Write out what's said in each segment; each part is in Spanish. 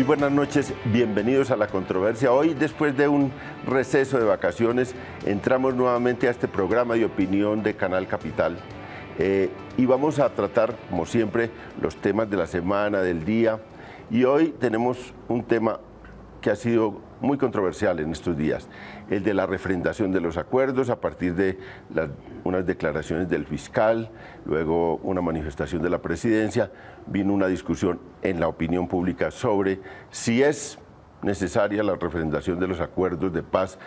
Muy buenas noches, bienvenidos a La Controversia. Hoy, después de un receso de vacaciones, entramos nuevamente a este programa de opinión de Canal Capital y vamos a tratar, como siempre, los temas de la semana, del día. Y hoy tenemos un tema que ha sido muy controversial en estos días, el de la refrendación de los acuerdos a partir de unas declaraciones del fiscal, luego una manifestación de la presidencia, vino una discusión en la opinión pública sobre si es necesaria la refrendación de los acuerdos de paz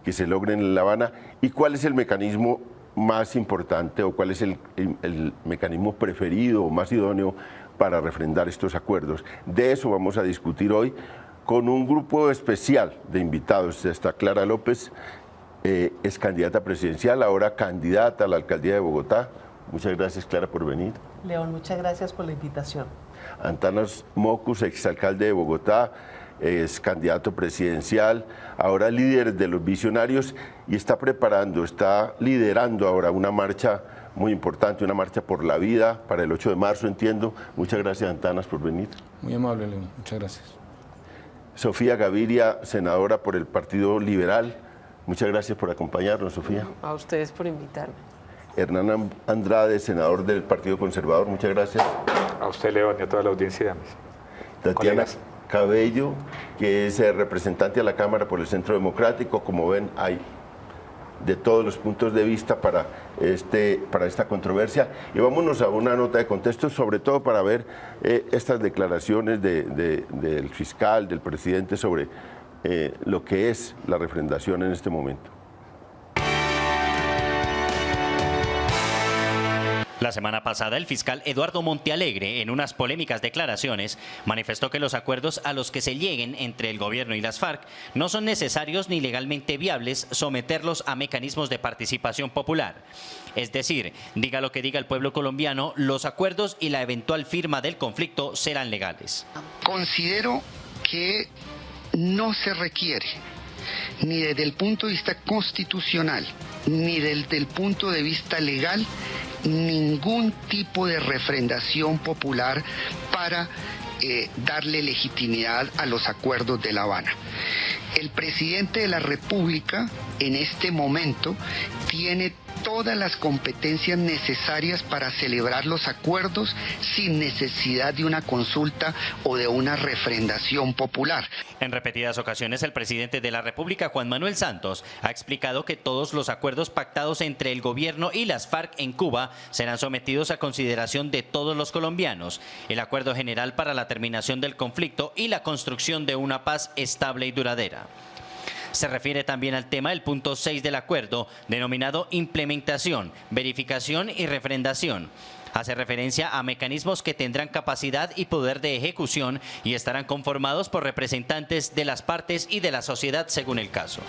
que se logren en La Habana y cuál es el mecanismo más importante o cuál es el mecanismo preferido o más idóneo para refrendar estos acuerdos. De eso vamos a discutir hoy con un grupo especial de invitados. Está Clara López, es candidata presidencial, ahora candidata a la alcaldía de Bogotá. Muchas gracias, Clara, por venir. León, muchas gracias por la invitación. Antanas Mocus, exalcalde de Bogotá, es candidato presidencial, ahora líder de los visionarios y está liderando ahora una marcha muy importante, una marcha por la vida para el 8 de marzo, entiendo. Muchas gracias, Antanas, por venir. Muy amable, León. Muchas gracias. Sofía Gaviria, senadora por el Partido Liberal. Muchas gracias por acompañarnos, Sofía. A ustedes por invitarme. Hernán Andrade, senador del Partido Conservador. Muchas gracias. A usted, León, y a toda la audiencia. Tatiana Cabello, que es representante a la Cámara por el Centro Democrático. Como ven, hay de todos los puntos de vista para esta controversia. Y vámonos a una nota de contexto, sobre todo para ver estas declaraciones del fiscal, del presidente, sobre lo que es la refrendación en este momento. La semana pasada, el fiscal Eduardo Montealegre, en unas polémicas declaraciones, manifestó que los acuerdos a los que se lleguen entre el gobierno y las FARC no son necesarios ni legalmente viables someterlos a mecanismos de participación popular. Es decir, diga lo que diga el pueblo colombiano, los acuerdos y la eventual firma del conflicto serán legales. Considero que no se requiere, ni desde el punto de vista constitucional, ni desde el punto de vista legal, ningún tipo de refrendación popular para darle legitimidad a los acuerdos de La Habana. El presidente de la República en este momento tiene todas las competencias necesarias para celebrar los acuerdos sin necesidad de una consulta o de una refrendación popular. En repetidas ocasiones, el presidente de la República, Juan Manuel Santos, ha explicado que todos los acuerdos pactados entre el gobierno y las FARC en Cuba serán sometidos a consideración de todos los colombianos. El acuerdo general para la terminación del conflicto y la construcción de una paz estable y duradera. Se refiere también al tema del punto 6 del acuerdo, denominado implementación, verificación y refrendación. Hace referencia a mecanismos que tendrán capacidad y poder de ejecución y estarán conformados por representantes de las partes y de la sociedad según el caso.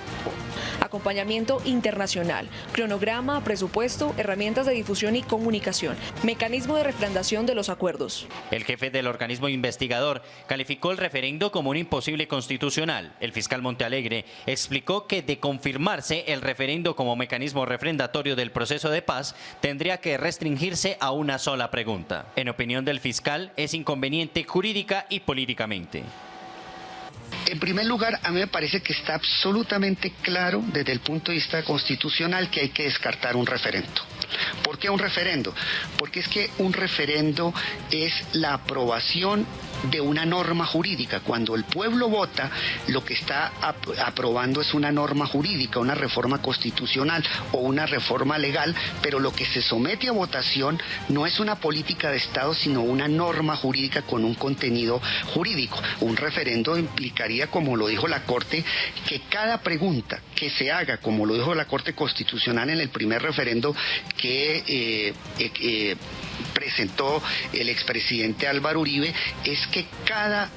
Acompañamiento internacional, cronograma, presupuesto, herramientas de difusión y comunicación, mecanismo de refrendación de los acuerdos. El jefe del organismo investigador calificó el referendo como un imposible constitucional. El fiscal Montealegre explicó que de confirmarse el referendo como mecanismo refrendatorio del proceso de paz, tendría que restringirse a una sola pregunta. En opinión del fiscal, es inconveniente jurídica y políticamente. En primer lugar, a mí me parece que está absolutamente claro desde el punto de vista constitucional que hay que descartar un referendo. ¿Por qué un referendo? Porque es que un referendo es la aprobación de una norma jurídica. Cuando el pueblo vota, lo que está aprobando es una norma jurídica, una reforma constitucional o una reforma legal, pero lo que se somete a votación no es una política de Estado, sino una norma jurídica con un contenido jurídico. Un referendo implicaría, como lo dijo la Corte, que cada pregunta que se haga, como lo dijo la Corte Constitucional en el primer referendo que presentó el expresidente Álvaro Uribe, es que cada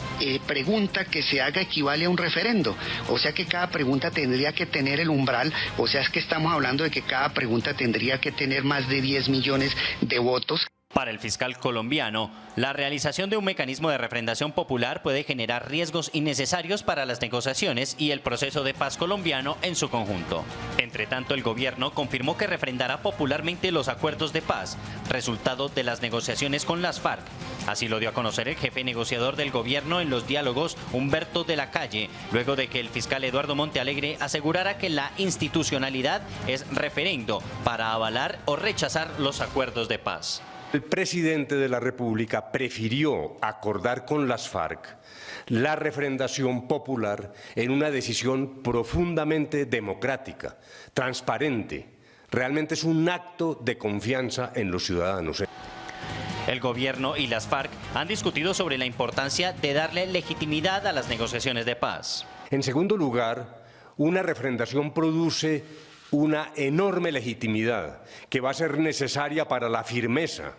pregunta que se haga equivale a un referendo, o sea que cada pregunta tendría que tener el umbral, o sea es que estamos hablando de que cada pregunta tendría que tener más de 10 millones de votos. Para el fiscal colombiano, la realización de un mecanismo de refrendación popular puede generar riesgos innecesarios para las negociaciones y el proceso de paz colombiano en su conjunto. Entre tanto, el gobierno confirmó que refrendará popularmente los acuerdos de paz, resultado de las negociaciones con las FARC. Así lo dio a conocer el jefe negociador del gobierno en los diálogos, Humberto de la Calle, luego de que el fiscal Eduardo Montealegre asegurara que la institucionalidad es referendo para avalar o rechazar los acuerdos de paz. El presidente de la República prefirió acordar con las FARC la refrendación popular en una decisión profundamente democrática, transparente. Realmente es un acto de confianza en los ciudadanos. El gobierno y las FARC han discutido sobre la importancia de darle legitimidad a las negociaciones de paz. En segundo lugar, una refrendación produce una enorme legitimidad que va a ser necesaria para la firmeza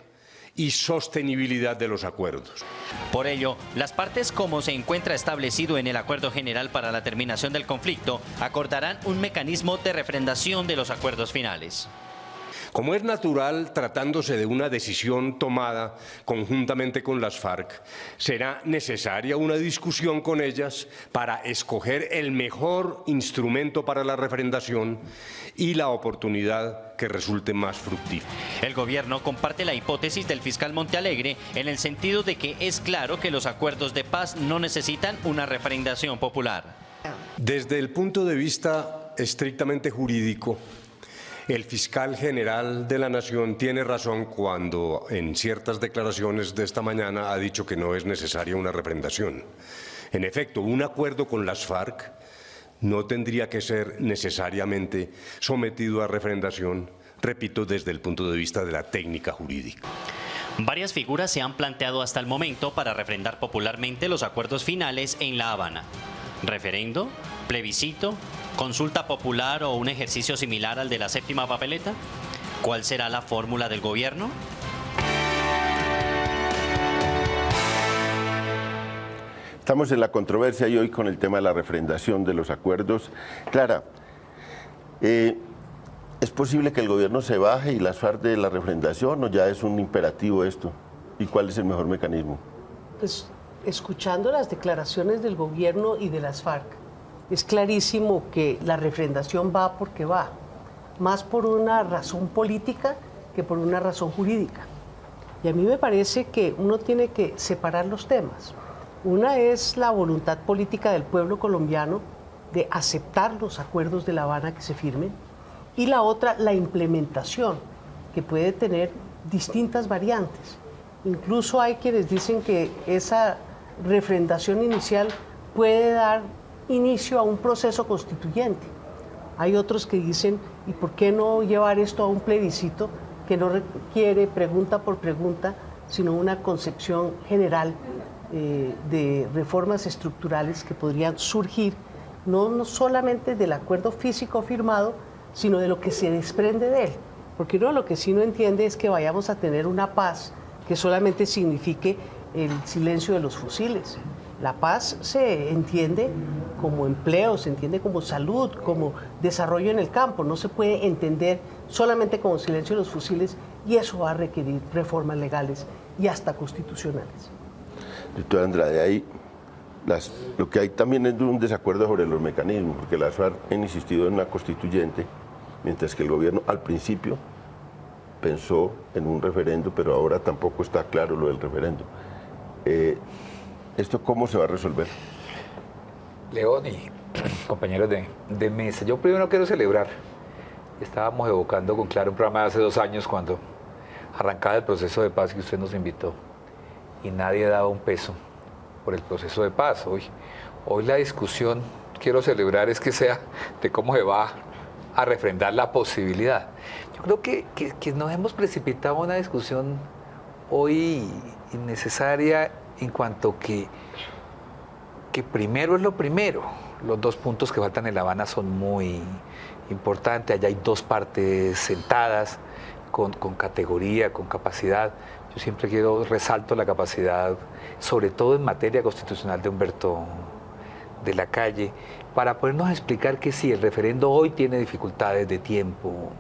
y sostenibilidad de los acuerdos. Por ello, las partes, como se encuentra establecido en el Acuerdo General para la Terminación del Conflicto, acordarán un mecanismo de refrendación de los acuerdos finales. Como es natural, tratándose de una decisión tomada conjuntamente con las FARC, será necesaria una discusión con ellas para escoger el mejor instrumento para la refrendación y la oportunidad que resulte más fructífera. El gobierno comparte la hipótesis del fiscal Montealegre en el sentido de que es claro que los acuerdos de paz no necesitan una refrendación popular. Desde el punto de vista estrictamente jurídico, el fiscal general de la Nación tiene razón cuando en ciertas declaraciones de esta mañana ha dicho que no es necesaria una refrendación. En efecto, un acuerdo con las FARC no tendría que ser necesariamente sometido a refrendación, repito, desde el punto de vista de la técnica jurídica. Varias figuras se han planteado hasta el momento para refrendar popularmente los acuerdos finales en La Habana. ¿Referendo? ¿Plebiscito? ¿Consulta popular o un ejercicio similar al de la séptima papeleta? ¿Cuál será la fórmula del gobierno? Estamos en la controversia y hoy con el tema de la refrendación de los acuerdos. Clara, ¿es posible que el gobierno se baje y las FARC de la refrendación o ya es un imperativo esto? ¿Y cuál es el mejor mecanismo? Pues escuchando las declaraciones del gobierno y de las FARC, es clarísimo que la refrendación va porque va, más por una razón política que por una razón jurídica. Y a mí me parece que uno tiene que separar los temas. Una es la voluntad política del pueblo colombiano de aceptar los acuerdos de La Habana que se firmen, y la otra, la implementación, que puede tener distintas variantes. Incluso hay quienes dicen que esa refrendación inicial puede dar inicio a un proceso constituyente. Hay otros que dicen, ¿y por qué no llevar esto a un plebiscito que no requiere pregunta por pregunta, sino una concepción general de reformas estructurales que podrían surgir no solamente del acuerdo físico firmado, sino de lo que se desprende de él? Porque uno lo que sí no entiende es que vayamos a tener una paz que solamente signifique el silencio de los fusiles. La paz se entiende como empleo, se entiende como salud, como desarrollo en el campo. No se puede entender solamente como silencio de los fusiles, y eso va a requerir reformas legales y hasta constitucionales. Doctor Andrade, ahí lo que hay también es un desacuerdo sobre los mecanismos, porque las FARC han insistido en una constituyente, mientras que el gobierno al principio pensó en un referendo, pero ahora tampoco está claro lo del referendo. ¿Esto cómo se va a resolver? León y compañeros de mesa, yo primero quiero celebrar. Estábamos evocando con Claro un programa de hace 2 años cuando arrancaba el proceso de paz que usted nos invitó, y nadie daba un peso por el proceso de paz. Hoy la discusión, quiero celebrar, es que sea de cómo se va a refrendar la posibilidad. Yo creo que nos hemos precipitado en una discusión hoy innecesaria en cuanto que primero es lo primero. Los 2 puntos que faltan en La Habana son muy importantes. Allá hay 2 partes sentadas con categoría, con capacidad. Yo siempre resalto la capacidad, sobre todo en materia constitucional, de Humberto de la Calle, para podernos explicar que sí, el referendo hoy tiene dificultades de tiempo,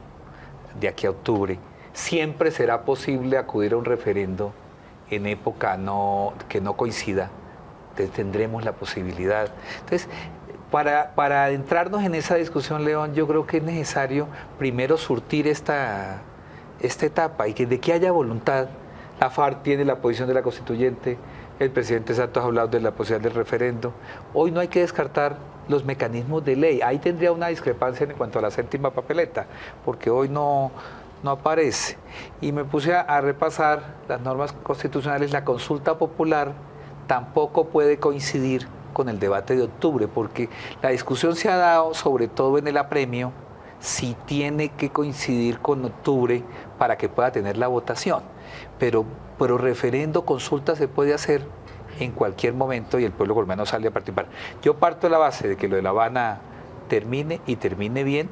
de aquí a octubre, siempre será posible acudir a un referendo en época que no coincida. Entonces tendremos la posibilidad. Entonces, para adentrarnos en esa discusión, León, yo creo que es necesario primero surtir esta etapa y que de que haya voluntad. La FARC tiene la posición de la constituyente, el presidente Santos ha hablado de la posibilidad del referendo. Hoy no hay que descartar los mecanismos de ley. Ahí tendría una discrepancia en cuanto a la séptima papeleta, porque hoy no aparece. Y me puse a repasar las normas constitucionales. La consulta popular tampoco puede coincidir con el debate de octubre, porque la discusión se ha dado sobre todo en el apremio si tiene que coincidir con octubre para que pueda tener la votación. Pero referendo, consulta se puede hacer en cualquier momento y el pueblo colombiano sale a participar. Yo parto de la base de que lo de La Habana termine y termine bien,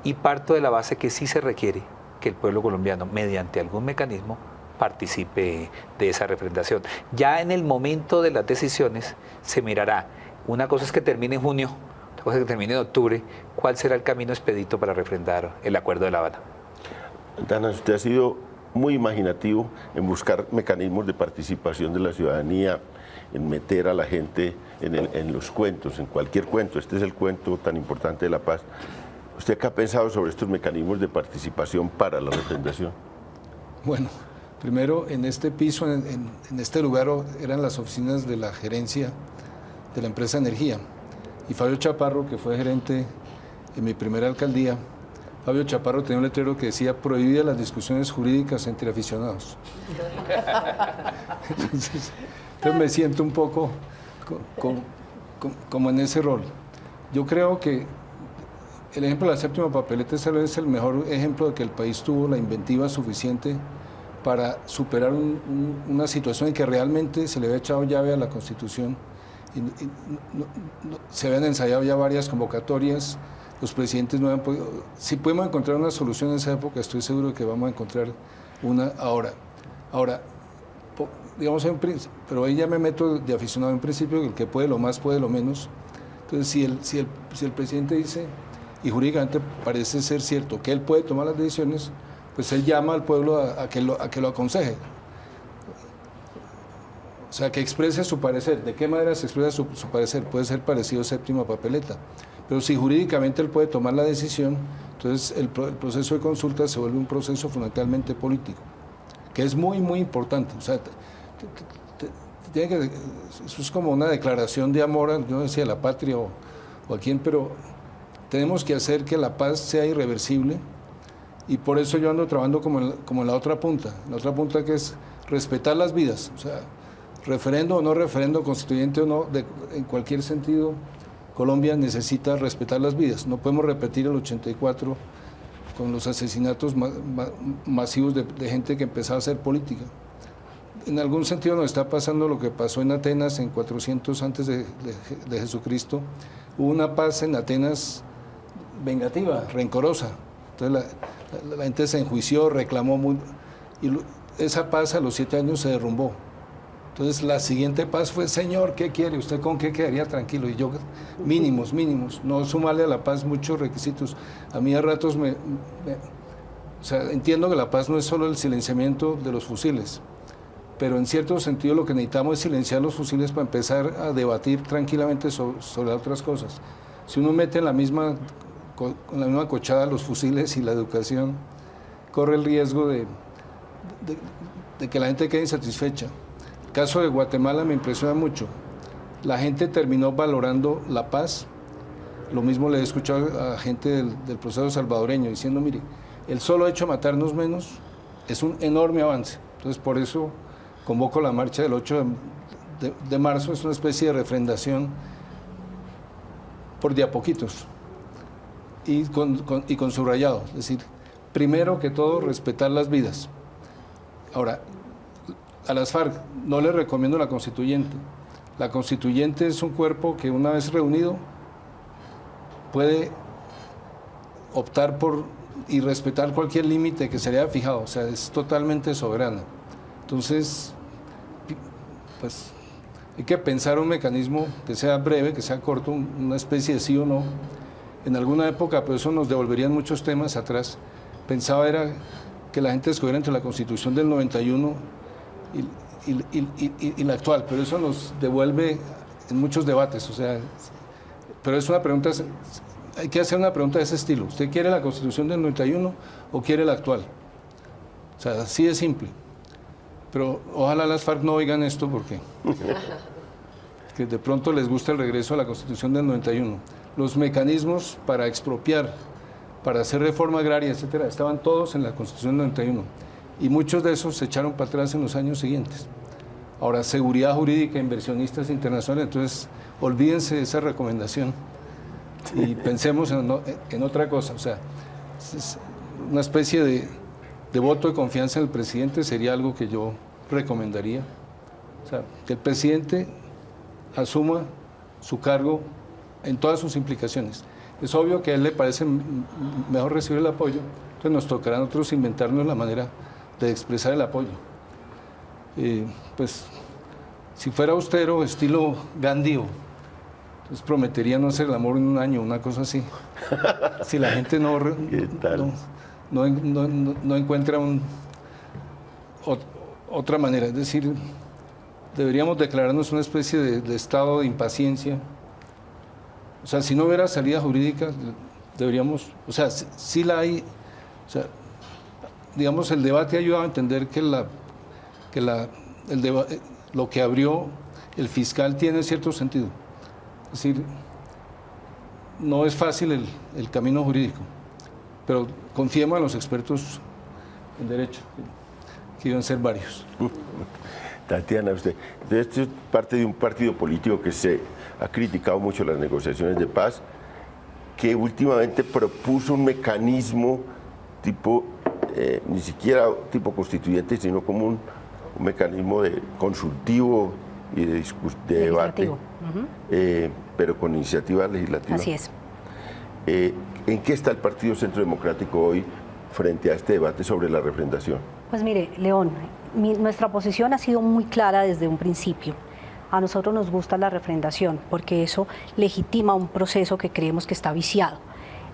y parto de la base que sí se requiere que el pueblo colombiano, mediante algún mecanismo, participe de esa refrendación. Ya en el momento de las decisiones se mirará. Una cosa es que termine en junio, otra cosa es que termine en octubre. ¿Cuál será el camino expedito para refrendar el acuerdo de La Habana? Dana, usted ha sido muy imaginativo en buscar mecanismos de participación de la ciudadanía, en meter a la gente en los cuentos, en cualquier cuento. Este es el cuento tan importante de la paz. ¿Usted qué ha pensado sobre estos mecanismos de participación para la refrendación? Bueno, primero en este piso, en este lugar eran las oficinas de la gerencia de la empresa Energía. Y Fabio Chaparro, que fue gerente en mi primera alcaldía, Fabio Chaparro tenía un letrero que decía: prohibida las discusiones jurídicas entre aficionados. Entonces me siento un poco como en ese rol. Yo creo que el ejemplo de la séptima papeleta es el mejor ejemplo de que el país tuvo la inventiva suficiente para superar una situación en que realmente se le había echado llave a la Constitución. Se habían ensayado ya varias convocatorias, los presidentes no habían podido. Si podemos encontrar una solución en esa época, estoy seguro de que vamos a encontrar una ahora. Ahora, digamos, pero ahí ya me meto de aficionado en principio, que el que puede lo más puede lo menos. Entonces, si el presidente dice, y jurídicamente parece ser cierto, que él puede tomar las decisiones, pues él llama al pueblo a que lo aconseje. O sea, que exprese su parecer. ¿De qué manera se expresa su parecer? Puede ser parecido a séptima papeleta. Pero si jurídicamente él puede tomar la decisión, entonces el proceso de consulta se vuelve un proceso fundamentalmente político, que es muy, muy importante. O sea, eso es como una declaración de amor, yo no decía a la patria o a quién, pero tenemos que hacer que la paz sea irreversible, y por eso yo ando trabajando como en la otra punta que es respetar las vidas. O sea, referendo o no referendo, constituyente o no, en cualquier sentido, Colombia necesita respetar las vidas. No podemos repetir el 84 con los asesinatos masivos de gente que empezaba a hacer política. En algún sentido nos está pasando lo que pasó en Atenas en 400 antes de Jesucristo. Hubo una paz en Atenas vengativa, rencorosa. Entonces la gente se enjuició, reclamó y esa paz a los 7 años se derrumbó. Entonces la siguiente paz fue: Señor, ¿qué quiere? ¿Usted con qué quedaría tranquilo? Y yo, mínimos, no sumarle a la paz muchos requisitos. A mí a ratos o sea, entiendo que la paz no es solo el silenciamiento de los fusiles, pero en cierto sentido lo que necesitamos es silenciar los fusiles para empezar a debatir tranquilamente sobre otras cosas. Si uno mete con la misma cochada los fusiles y la educación, corre el riesgo de que la gente quede insatisfecha. El caso de Guatemala me impresiona mucho. La gente terminó valorando la paz. Lo mismo le he escuchado a gente del proceso salvadoreño diciendo: mire, el solo hecho de matarnos menos es un enorme avance. Entonces, por eso convoco la marcha del 8 de marzo. Es una especie de refrendación por de a poquitos y con subrayado. Es decir, primero que todo, respetar las vidas. Ahora, a las FARC no les recomiendo la constituyente. La constituyente es un cuerpo que, una vez reunido, puede optar por y respetar cualquier límite que se le haya fijado. O sea, es totalmente soberana. Entonces, pues hay que pensar un mecanismo que sea breve, que sea corto, una especie de sí o no. En alguna época, pues eso nos devolverían muchos temas atrás. Pensaba era que la gente escogiera entre la Constitución del 91 y la actual, pero eso nos devuelve en muchos debates, o sea, pero es una pregunta, hay que hacer una pregunta de ese estilo. ¿Usted quiere la Constitución del 91 o quiere la actual? O sea, así de simple. Pero ojalá las FARC no oigan esto porque que de pronto les gusta el regreso a la Constitución del 91. Los mecanismos para expropiar, para hacer reforma agraria, etcétera, estaban todos en la Constitución del 91 y muchos de esos se echaron para atrás en los años siguientes. Ahora, seguridad jurídica, inversionistas internacionales, entonces olvídense de esa recomendación y pensemos en otra cosa. O sea, es una especie de voto de confianza en el presidente sería algo que yo recomendaría. O sea, que el presidente asuma su cargo en todas sus implicaciones. Es obvio que a él le parece mejor recibir el apoyo, entonces nos tocará a nosotros inventarnos la manera de expresar el apoyo. Pues, si fuera austero, estilo Gandhi, entonces prometería no hacer el amor en un año, una cosa así. Si la gente no encuentra otra manera, es decir, deberíamos declararnos una especie de estado de impaciencia. O sea, si no hubiera salida jurídica, deberíamos, o sea, sí la hay, o sea, digamos, el debate ha ayudado a entender que lo que abrió el fiscal tiene cierto sentido. Es decir, no es fácil el camino jurídico, pero confiemos en los expertos en derecho, que iban a ser varios. Tatiana, usted, esto es parte de un partido político que se ha criticado mucho las negociaciones de paz, que últimamente propuso un mecanismo tipo, ni siquiera tipo constituyente, sino como un mecanismo de consultivo y de debate, pero con iniciativa legislativa. Así es. ¿En qué está el Partido Centro Democrático hoy frente a este debate sobre la refrendación? Pues mire, León, nuestra posición ha sido muy clara desde un principio. A nosotros nos gusta la refrendación porque eso legitima un proceso que creemos que está viciado.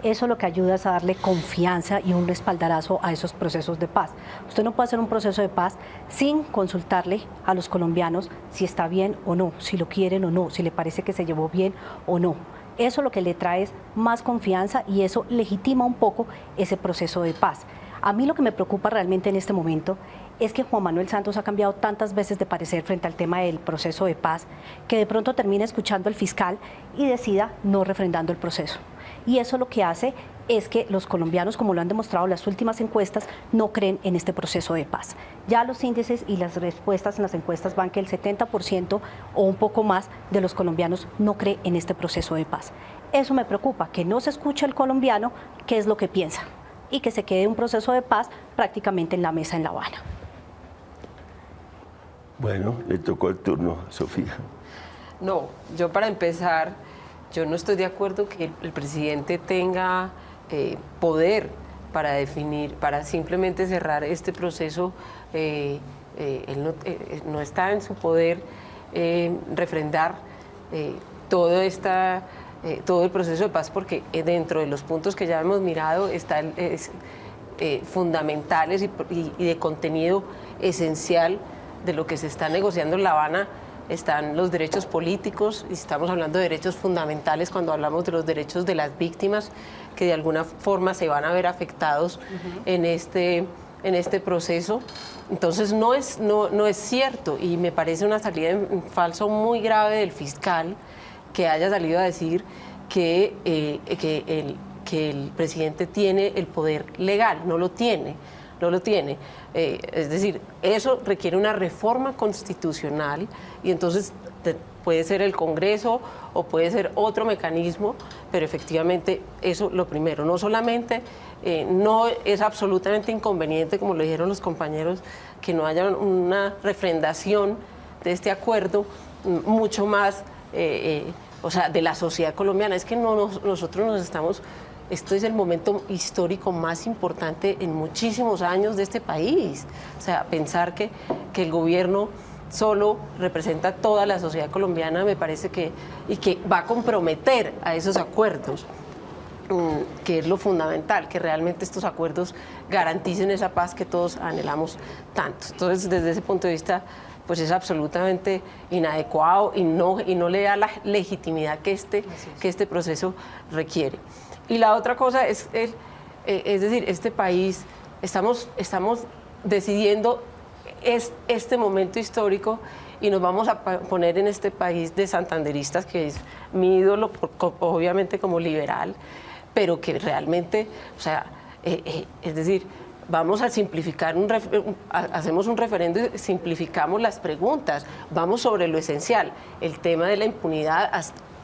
Eso lo que ayuda es a darle confianza y un respaldarazo a esos procesos de paz. Usted no puede hacer un proceso de paz sin consultarle a los colombianos si está bien o no, si lo quieren o no, si le parece que se llevó bien o no. Eso lo que le trae es más confianza y eso legitima un poco ese proceso de paz. A mí lo que me preocupa realmente en este momento es que Juan Manuel Santos ha cambiado tantas veces de parecer frente al tema del proceso de paz que de pronto termina escuchando al fiscal y decida no refrendando el proceso. Y eso lo que hace es que los colombianos, como lo han demostrado las últimas encuestas, no creen en este proceso de paz. Ya los índices y las respuestas en las encuestas van que el 70% o un poco más de los colombianos no cree en este proceso de paz. Eso me preocupa, que no se escuche el colombiano qué es lo que piensa y que se quede un proceso de paz prácticamente en la mesa en La Habana. Bueno, le tocó el turno, Sofía. No, yo para empezar, yo no estoy de acuerdo que el presidente tenga poder para definir, para simplemente cerrar este proceso. Él no está en su poder refrendar todo el proceso de paz, porque dentro de los puntos que ya hemos mirado están fundamentales y de contenido esencial de lo que se está negociando en La Habana. Están los derechos políticos, y estamos hablando de derechos fundamentales cuando hablamos de los derechos de las víctimas, que de alguna forma se van a ver afectados en este proceso. Entonces no es cierto, y me parece una salida en falso muy grave del fiscal que haya salido a decir que el presidente tiene el poder legal. No lo tiene. Es decir, eso requiere una reforma constitucional y entonces puede ser el Congreso o puede ser otro mecanismo, pero efectivamente eso lo primero. No solamente no es absolutamente inconveniente, como lo dijeron los compañeros, que no haya una refrendación de este acuerdo, mucho más, o sea, de la sociedad colombiana. Es que nosotros nos estamos... Esto es el momento histórico más importante en muchísimos años de este país. O sea, pensar que el gobierno solo representa a toda la sociedad colombiana me parece que va a comprometer a esos acuerdos. que es lo fundamental, que realmente estos acuerdos garanticen esa paz que todos anhelamos tanto. Entonces, desde ese punto de vista, pues es absolutamente inadecuado y no le da la legitimidad que este proceso requiere. Y la otra cosa es decir, este país, estamos decidiendo este momento histórico y nos vamos a poner en este país de santanderistas, que es mi ídolo, obviamente como liberal, pero que realmente, o sea, es decir, vamos a simplificar, hacemos un referendo y simplificamos las preguntas, vamos sobre lo esencial, el tema de la impunidad,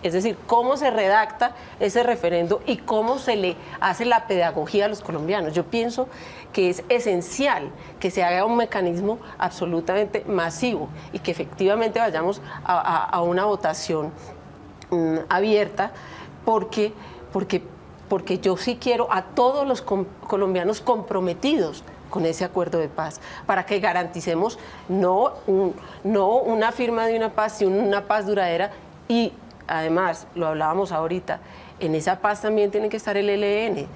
es decir, cómo se redacta ese referendo y cómo se le hace la pedagogía a los colombianos. Yo pienso que es esencial que se haga un mecanismo absolutamente masivo y que efectivamente vayamos a una votación abierta, porque yo sí quiero a todos los colombianos comprometidos con ese acuerdo de paz, para que garanticemos no una firma de una paz, sino una paz duradera. Y además, lo hablábamos ahorita, en esa paz también tiene que estar el ELN.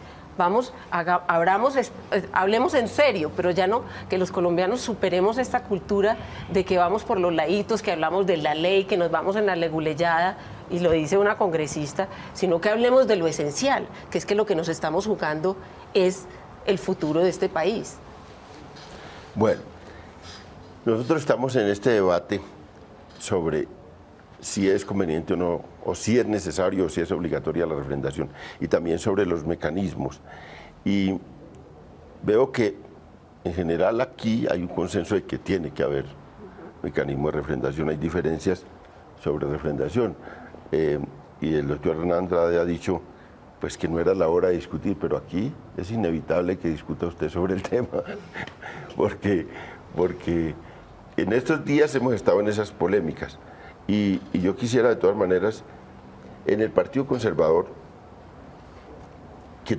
Hablemos en serio, pero ya no, que los colombianos superemos esta cultura de que vamos por los laditos, que hablamos de la ley, que nos vamos en la leguleyada, y lo dice una congresista, sino que hablemos de lo esencial, que es que lo que nos estamos jugando es el futuro de este país. Bueno, nosotros estamos en este debate sobre si es conveniente o no, o si es necesario o si es obligatoria la refrendación, y también sobre los mecanismos. Y veo que en general aquí hay un consenso de que tiene que haber mecanismo de refrendación. Hay diferencias sobre refrendación, y el doctor Hernán Andrade ha dicho pues que no era la hora de discutir, pero aquí es inevitable que discuta usted sobre el tema, porque en estos días hemos estado en esas polémicas. Y yo quisiera, de todas maneras, en el Partido Conservador, que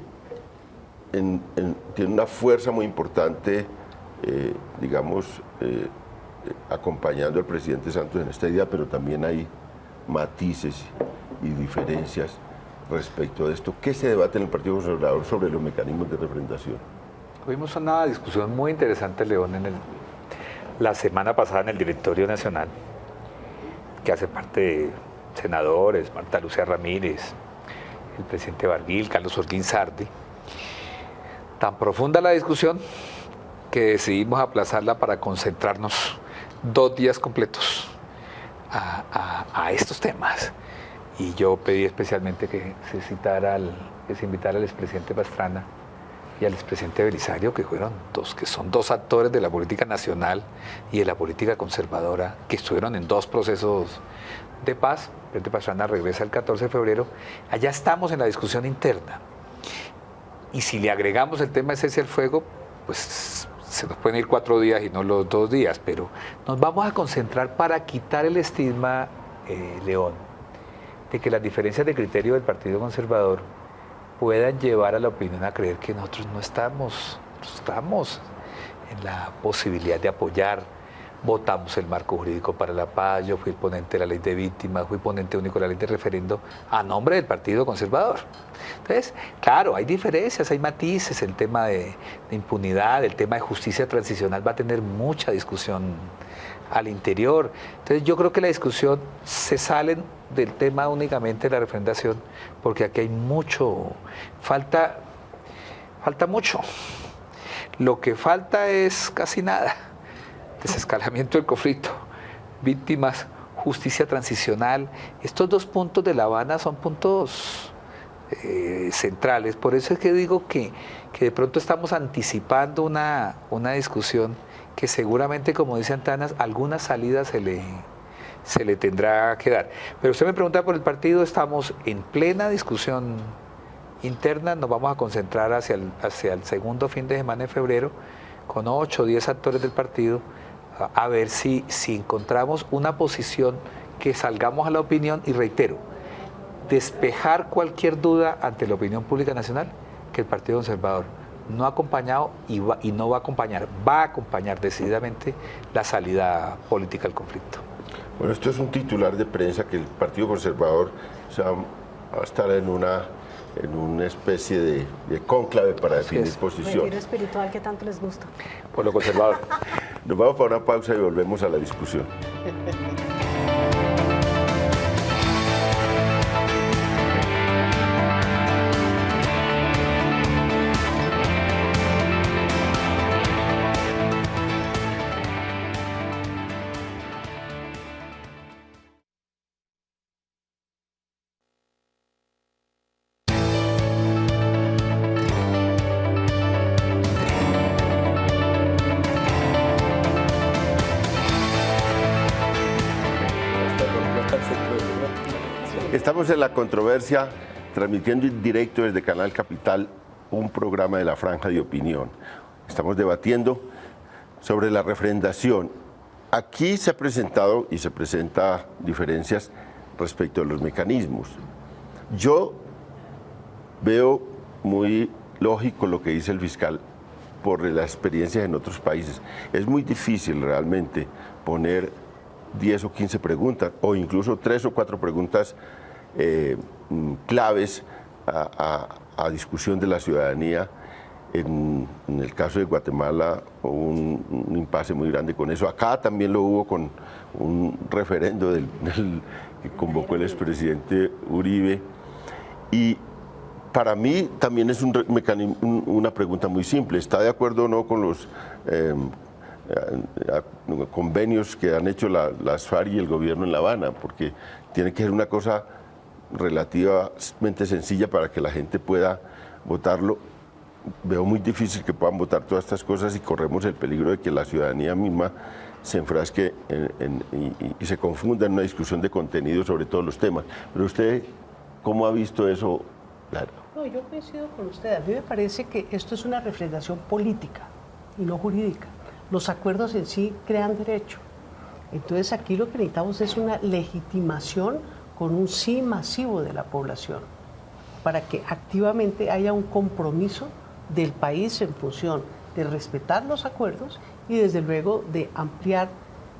tiene una fuerza muy importante, acompañando al presidente Santos en esta idea, pero también hay matices y diferencias respecto de esto. ¿Qué se debate en el Partido Conservador sobre los mecanismos de refrendación? Tuvimos una discusión muy interesante, León, la semana pasada en el Directorio Nacional, que hace parte de senadores, Marta Lucía Ramírez, el presidente Barguil, Carlos Holguín Sardi. Tan profunda la discusión que decidimos aplazarla para concentrarnos 2 días completos a estos temas. Y yo pedí especialmente que se invitara al expresidente Pastrana y al expresidente Belisario, que son 2 actores de la política nacional y de la política conservadora, que estuvieron en 2 procesos de paz. El presidente Pastrana regresa el 14 de febrero. Allá estamos en la discusión interna. Y si le agregamos el tema de cese al fuego, pues se nos pueden ir 4 días y no los 2 días, pero nos vamos a concentrar para quitar el estigma, León, de que las diferencias de criterio del Partido Conservador puedan llevar a la opinión a creer que nosotros no estamos en la posibilidad de apoyar. Votamos el marco jurídico para la paz, yo fui el ponente de la ley de víctimas, fui ponente único de la ley de referendo a nombre del Partido Conservador. Entonces, claro, hay diferencias, hay matices, el tema de impunidad, el tema de justicia transicional va a tener mucha discusión al interior. Entonces yo creo que la discusión se salen del tema únicamente de la refrendación, porque aquí hay falta mucho. Lo que falta es casi nada: desescalamiento del conflicto, víctimas, justicia transicional. Estos 2 puntos de La Habana son puntos centrales. Por eso es que digo que de pronto estamos anticipando una discusión que seguramente, como dice Antanas, alguna salida se le tendrá que dar. Pero usted me pregunta por el partido, estamos en plena discusión interna, nos vamos a concentrar hacia el segundo fin de semana de febrero, con 8 o 10 actores del partido, a ver si encontramos una posición que salgamos a la opinión, y reitero, despejar cualquier duda ante la opinión pública nacional, que el Partido Conservador no ha acompañado y no va a acompañar decididamente la salida política al conflicto. Bueno, esto es un titular de prensa que el Partido Conservador va a estar en una en una especie de cónclave para definir posiciones. Retiro espiritual que tanto les gusta. Por lo conservador. Nos vamos para una pausa y volvemos a la discusión. Estamos en la controversia, transmitiendo en directo desde Canal Capital un programa de la Franja de Opinión. Estamos debatiendo sobre la refrendación. Aquí se ha presentado y se presenta diferencias respecto a los mecanismos. Yo veo muy lógico lo que dice el fiscal por las experiencias en otros países. Es muy difícil realmente poner 10 o 15 preguntas o incluso 3 o 4 preguntas claves a discusión de la ciudadanía. En el caso de Guatemala hubo un impasse muy grande con eso. Acá también lo hubo con un referendo que convocó el expresidente Uribe. Y para mí también es una pregunta muy simple. ¿Está de acuerdo o no con los convenios que han hecho las FARC y el gobierno en La Habana? Porque tiene que ser una cosa relativamente sencilla para que la gente pueda votarlo. Veo muy difícil que puedan votar todas estas cosas y corremos el peligro de que la ciudadanía misma se enfrasque y se confunda en una discusión de contenido sobre todos los temas. Pero usted, ¿cómo ha visto eso? Claro. No, yo coincido con usted. A mí me parece que esto es una refrendación política y no jurídica. Los acuerdos en sí crean derecho. Entonces aquí lo que necesitamos es una legitimación con un sí masivo de la población, para que activamente haya un compromiso del país en función de respetar los acuerdos y desde luego de ampliar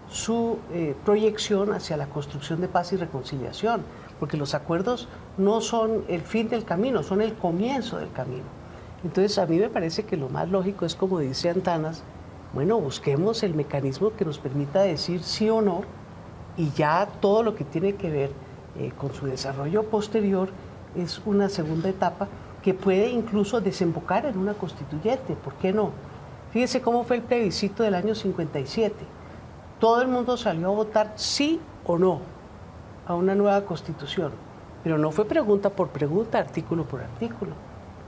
su proyección hacia la construcción de paz y reconciliación, porque los acuerdos no son el fin del camino, son el comienzo del camino. Entonces a mí me parece que lo más lógico es, como dice Antanas, bueno, busquemos el mecanismo que nos permita decir sí o no, y ya todo lo que tiene que ver con su desarrollo posterior es una segunda etapa que puede incluso desembocar en una constituyente, ¿por qué no? Fíjese cómo fue el plebiscito del año 57. Todo el mundo salió a votar sí o no a una nueva constitución, pero no fue pregunta por pregunta, artículo por artículo.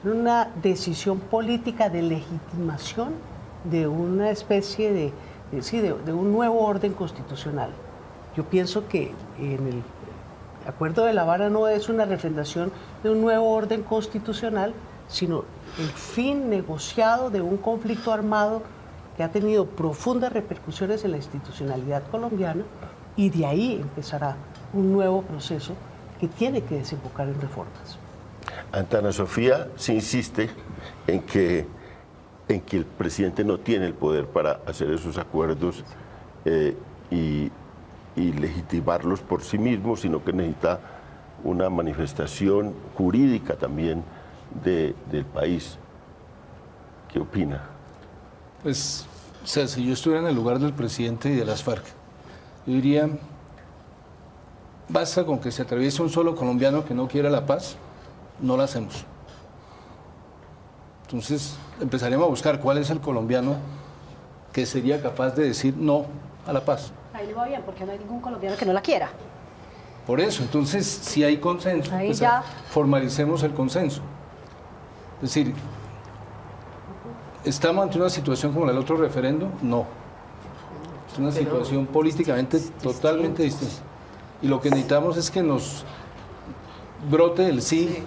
Era una decisión política de legitimación de una especie de un nuevo orden constitucional. Yo pienso que en el Acuerdo de La Habana no es una refrendación de un nuevo orden constitucional, sino el fin negociado de un conflicto armado que ha tenido profundas repercusiones en la institucionalidad colombiana, y de ahí empezará un nuevo proceso que tiene que desembocar en reformas. Antana Sofía se insiste en que el presidente no tiene el poder para hacer esos acuerdos y legitimarlos por sí mismo, sino que necesita una manifestación jurídica también del país. ¿Qué opina? Pues, o sea, si yo estuviera en el lugar del presidente y de las FARC, yo diría, basta con que se atraviese un solo colombiano que no quiera la paz, no la hacemos. Entonces empezaríamos a buscar cuál es el colombiano que sería capaz de decir no a la paz. Ahí le va bien, porque no hay ningún colombiano que no la quiera. Por eso, entonces, si hay consenso, ahí pues ya formalicemos el consenso. Es decir, ¿estamos ante una situación como la del otro referendo? No. Es una situación políticamente totalmente distinta. Y lo que necesitamos es que nos brote el sí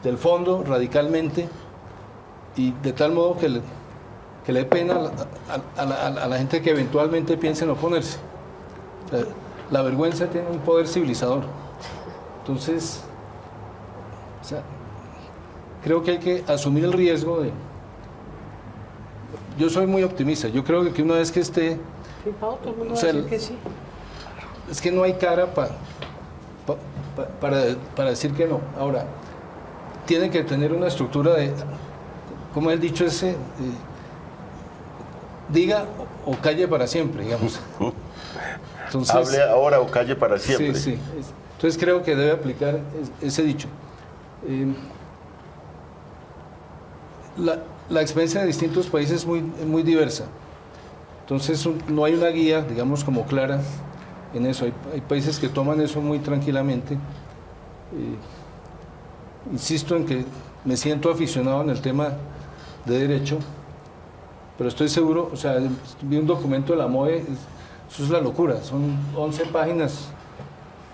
del fondo radicalmente y de tal modo que le dé pena a la gente que eventualmente piense en oponerse. O sea, la vergüenza tiene un poder civilizador. Entonces, o sea, creo que hay que asumir el riesgo de... Yo soy muy optimista. Yo creo que una vez que esté... todo el mundo va a decir que sí. Es que no hay cara para decir que no. Ahora, tiene que tener una estructura de, como el dicho ese, diga o calle para siempre, digamos. Entonces, hable ahora o calle para siempre. Sí, sí. Entonces creo que debe aplicar ese dicho. La experiencia de distintos países es muy diversa. Entonces no hay una guía, digamos, como clara en eso. Hay países que toman eso muy tranquilamente. Insisto en que me siento aficionado en el tema de derecho, pero estoy seguro, o sea, vi un documento de la MOE, eso es la locura, son 11 páginas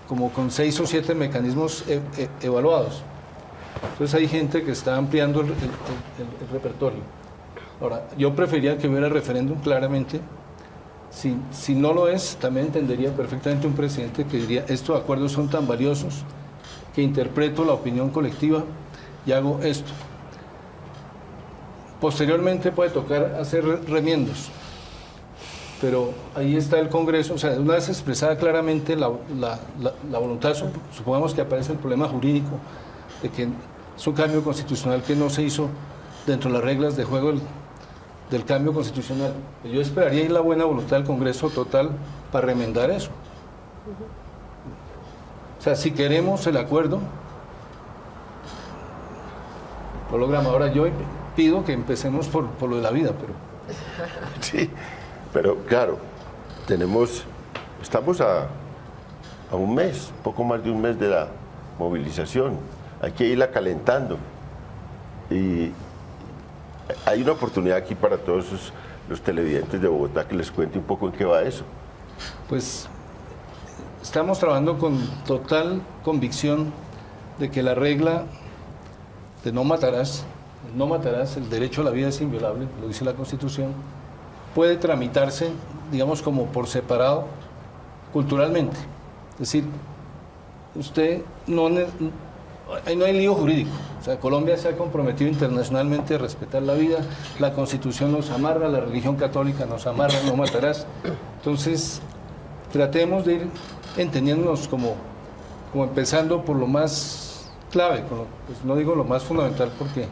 como con 6 o 7 mecanismos evaluados. Entonces hay gente que está ampliando el repertorio. Ahora, yo preferiría que hubiera referéndum claramente. Si no lo es, también entendería perfectamente un presidente que diría, estos acuerdos son tan valiosos que interpreto la opinión colectiva y hago esto. Posteriormente puede tocar hacer remiendos, pero ahí está el Congreso, o sea, una vez expresada claramente la voluntad, supongamos que aparece el problema jurídico, de que es un cambio constitucional que no se hizo dentro de las reglas de juego del cambio constitucional. Yo esperaría ir la buena voluntad del Congreso total para remendar eso. O sea, si queremos el acuerdo, lo logramos. Ahora yo pido que empecemos por lo de la vida, pero... Sí, pero claro, estamos a un mes, poco más de un mes de la movilización. Hay que irla calentando. Y hay una oportunidad aquí para todos los televidentes de Bogotá que les cuente un poco en qué va eso. Pues estamos trabajando con total convicción de que la regla de no matarás, el derecho a la vida es inviolable, lo dice la Constitución, puede tramitarse, digamos, como por separado culturalmente. Es decir, ahí no hay lío jurídico. O sea, Colombia se ha comprometido internacionalmente a respetar la vida, la Constitución nos amarra, la religión católica nos amarra, no matarás. Entonces, tratemos de ir entendiéndonos como empezando por lo más clave, pues no digo lo más fundamental porque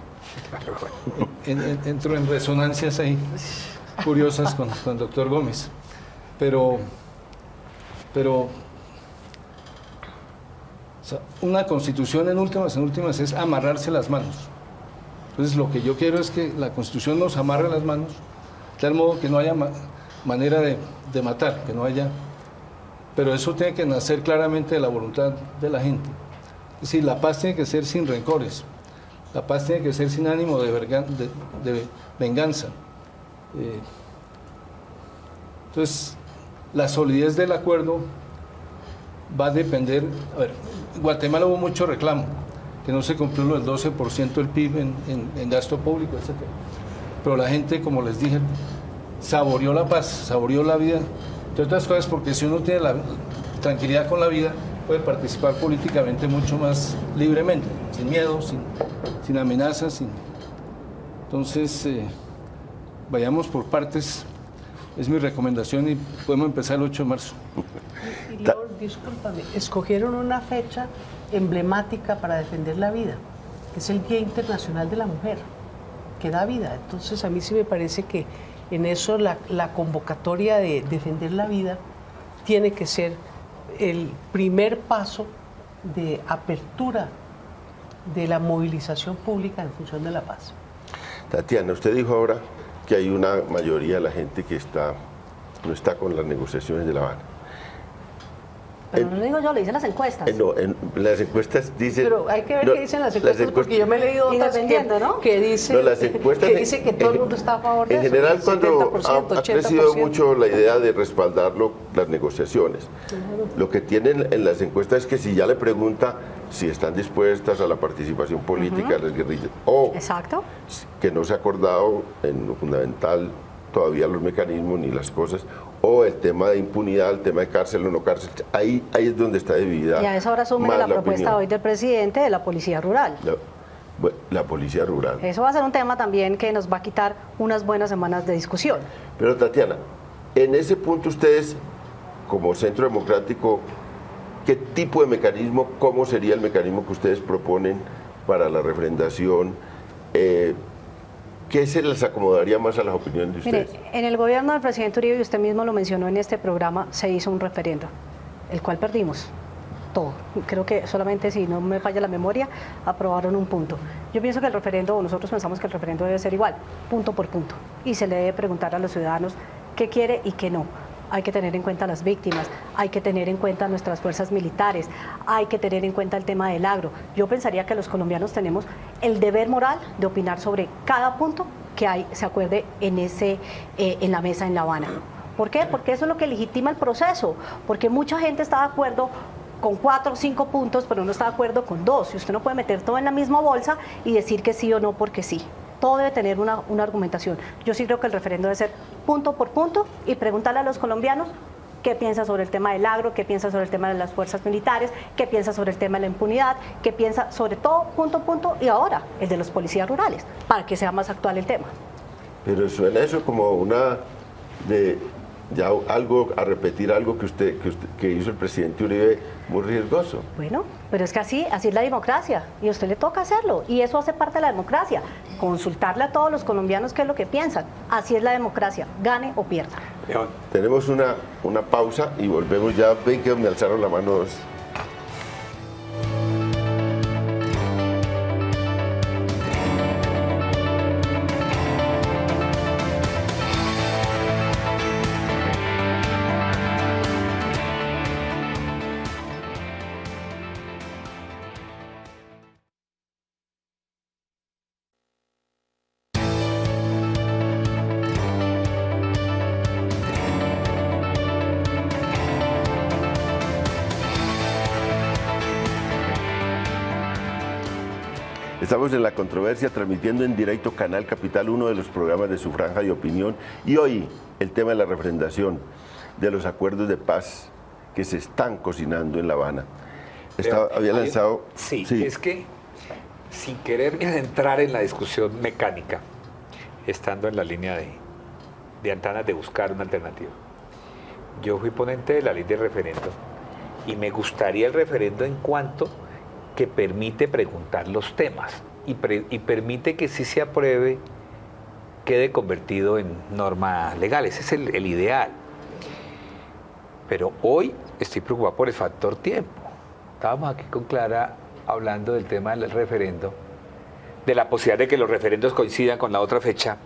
entro en resonancias ahí curiosas con el doctor Gómez. Pero o sea, una constitución en últimas es amarrarse las manos. Entonces lo que yo quiero es que la Constitución nos amarre las manos, de tal modo que no haya manera de matar, que no haya... Pero eso tiene que nacer claramente de la voluntad de la gente. Es decir, la paz tiene que ser sin rencores, la paz tiene que ser sin ánimo de venganza. Entonces, la solidez del acuerdo va a depender... A ver, en Guatemala hubo mucho reclamo, que no se cumplió lo del 12% del PIB en gasto público, etc. Pero la gente, como les dije, saboreó la paz, saboreó la vida, entre otras cosas porque si uno tiene la tranquilidad con la vida, puede participar políticamente mucho más libremente, sin miedo, sin amenazas. Entonces, vayamos por partes, es mi recomendación y podemos empezar el 8 de marzo. Y Lord, discúlpame, escogieron una fecha emblemática para defender la vida, que es el Día Internacional de la Mujer, que da vida. Entonces a mí sí me parece que en eso la convocatoria de defender la vida tiene que ser el primer paso de apertura de la movilización pública en función de la paz. Tatiana, usted dijo ahora que hay una mayoría de la gente que no está con las negociaciones de La Habana. Pero no lo digo yo, lo dicen las encuestas. No, en las encuestas dicen... Pero hay que ver qué dicen las encuestas, porque yo me he leído otras que dice que todo el mundo está a favor de eso. En general, cuando 70%, ha crecido mucho la idea de respaldarlo, las negociaciones, lo que tienen en las encuestas es que si ya le pregunta si están dispuestas a la participación política de las guerrillas, o que no se ha acordado en lo fundamental todavía los mecanismos ni las cosas, o el tema de impunidad, el tema de cárcel o no cárcel, ahí es donde está dividida. Y a eso ahora sume la propuesta hoy del presidente de la Policía Rural. La Policía Rural. Eso va a ser un tema también que nos va a quitar unas buenas semanas de discusión. Pero Tatiana, en ese punto ustedes, como Centro Democrático, ¿qué tipo de mecanismo, cómo sería el mecanismo que ustedes proponen para la refrendación. ¿Qué se les acomodaría más a las opiniones de ustedes? Mire, en el gobierno del presidente Uribe, y usted mismo lo mencionó en este programa, se hizo un referendo, el cual perdimos todo. Creo que solamente, si no me falla la memoria, aprobaron un punto. Yo pienso que el referendo, o nosotros pensamos que el referendo debe ser igual, punto por punto, y se le debe preguntar a los ciudadanos qué quiere y qué no. Hay que tener en cuenta a las víctimas, hay que tener en cuenta a nuestras fuerzas militares, hay que tener en cuenta el tema del agro. Yo pensaría que los colombianos tenemos el deber moral de opinar sobre cada punto que se acuerde en la mesa en La Habana. ¿Por qué? Porque eso es lo que legitima el proceso, porque mucha gente está de acuerdo con 4 o 5 puntos, pero no está de acuerdo con 2. Y usted no puede meter todo en la misma bolsa y decir que sí o no porque sí. Todo debe tener una argumentación. Yo sí creo que el referendo debe ser punto por punto y preguntarle a los colombianos qué piensa sobre el tema del agro, qué piensa sobre el tema de las fuerzas militares, qué piensa sobre el tema de la impunidad, qué piensa sobre todo, punto por punto, y ahora el de los policías rurales, para que sea más actual el tema. Pero suena eso como una de ya algo a repetir algo que hizo el presidente Uribe, muy riesgoso. Bueno, pero es que así es la democracia y a usted le toca hacerlo y eso hace parte de la democracia, consultarle a todos los colombianos qué es lo que piensan. Así es la democracia, gane o pierda. Tenemos una pausa y volvemos. Ya ven que me alzaron la mano dos. Estamos en La Controversia, transmitiendo en directo Canal Capital, uno de los programas de su franja de opinión. Y hoy el tema de la refrendación de los acuerdos de paz que se están cocinando en La Habana. Había lanzado... Sí, es que sin querer entrar en la discusión mecánica, estando en la línea de Antanas de buscar una alternativa, yo fui ponente de la ley de referendo y me gustaría el referendo en cuanto que permite preguntar los temas y permite que si se apruebe quede convertido en norma legal. Ese es el ideal. Pero hoy estoy preocupado por el factor tiempo. Estábamos aquí con Clara hablando del tema del referendo, de la posibilidad de que los referendos coincidan con la otra fecha,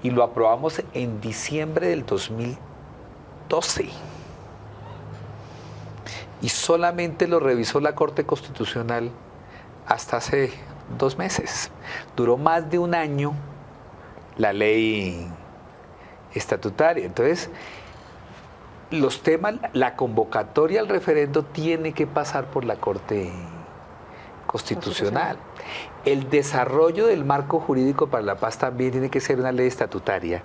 y lo aprobamos en diciembre del 2012. Y solamente lo revisó la Corte Constitucional hasta hace 2 meses. Duró más de un año la ley estatutaria. Entonces, los temas, la convocatoria al referendo tiene que pasar por la Corte Constitucional. El desarrollo del marco jurídico para la paz también tiene que ser una ley estatutaria